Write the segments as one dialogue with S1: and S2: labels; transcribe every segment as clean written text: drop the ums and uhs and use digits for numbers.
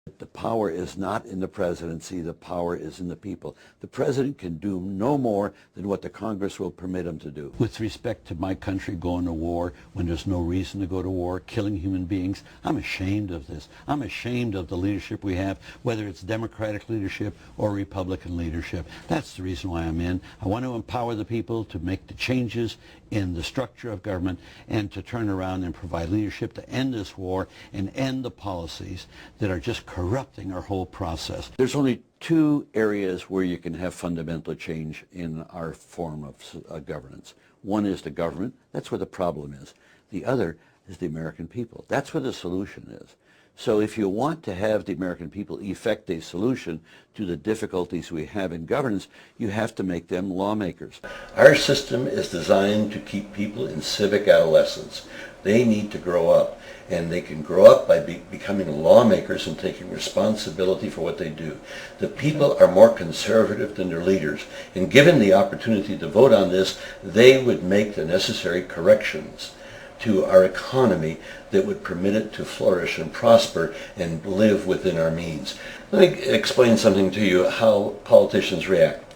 S1: The power is not in the presidency, the power is in the people. The president can do no more than what the Congress will permit him to do. With respect to my country going to war when there's no reason to go to war, killing human beings, I'm ashamed of this. I'm ashamed of the leadership we have, whether it's Democratic leadership or Republican leadership. That's the reason why I'm in. I want to empower the people to make the changes in the structure of government and to turn around and provide leadership to end this war and end the policies that are just corrupting our whole process. There's only two areas where you can have fundamental change in our form of governance. One is the government. That's where the problem is. The other is the American people. That's where the solution is. So if you want to have the American people effect a solution to the difficulties we have in governance, you have to make them lawmakers. Our system is designed to keep people in civic adolescence. They need to grow up, and they can grow up by becoming lawmakers and taking responsibility for what they do. The people are more conservative than their leaders, and given the opportunity to vote on this, they would make the necessary corrections to our economy that would permit it to flourish and prosper and live within our means. Let me explain something to you how politicians react.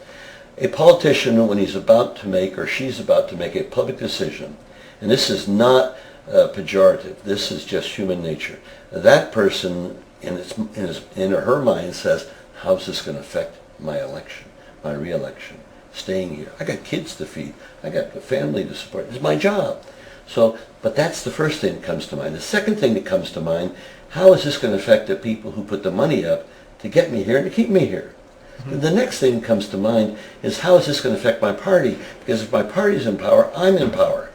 S1: A politician, when he's about to make or she's about to make a public decision, and this is not pejorative, this is just human nature, that person in her mind says, how's this going to affect my election, my re-election, staying here? I got kids to feed, I got a family to support, it's my job. So, but that's the first thing that comes to mind. The second thing that comes to mind, how is this going to affect the people who put the money up to get me here and to keep me here? Mm-hmm. And the next thing that comes to mind is, how is this going to affect my party? Because if my party's in power, I'm in power.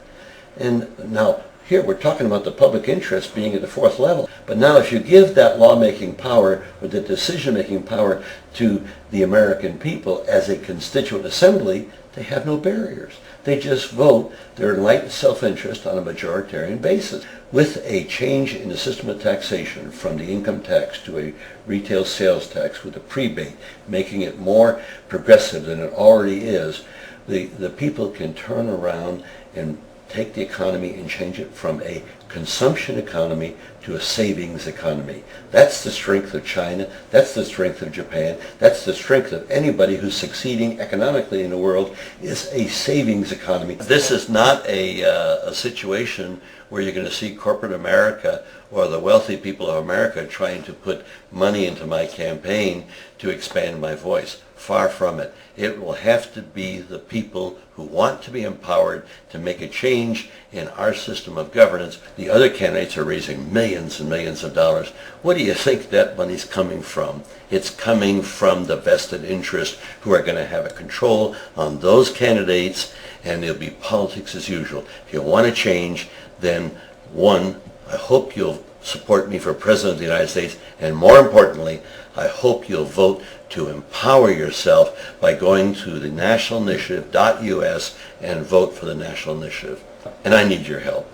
S1: And now, here we're talking about the public interest being at the fourth level. But now if you give that lawmaking power or the decision-making power to the American people as a constituent assembly, they have no barriers. They just vote their enlightened self-interest on a majoritarian basis. With a change in the system of taxation from the income tax to a retail sales tax with a prebate, making it more progressive than it already is, the people can turn around and take the economy and change it from a consumption economy to a savings economy. That's the strength of China. That's the strength of Japan. That's the strength of anybody who's succeeding economically in the world, is a savings economy. This is not a situation where you're going to see corporate America or the wealthy people of America trying to put money into my campaign to expand my voice. Far from it. It will have to be the people who want to be empowered to make a change in our system of governance. The other candidates are raising millions and millions of dollars. What do you think that money's coming from? It's coming from the vested interests who are going to have a control on those candidates, and it'll be politics as usual. If you want to change, then one, I hope you'll support me for President of the United States, and more importantly, I hope you'll vote to empower yourself by going to the nationalinitiative.us and vote for the National Initiative. And I need your help.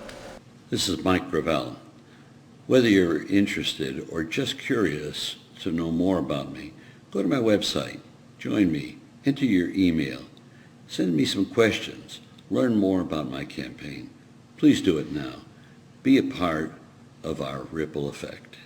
S1: This is Mike Gravel. Whether you're interested or just curious to know more about me, go to my website, join me, enter your email, send me some questions, learn more about my campaign. Please do it now. Be a part of our ripple effect.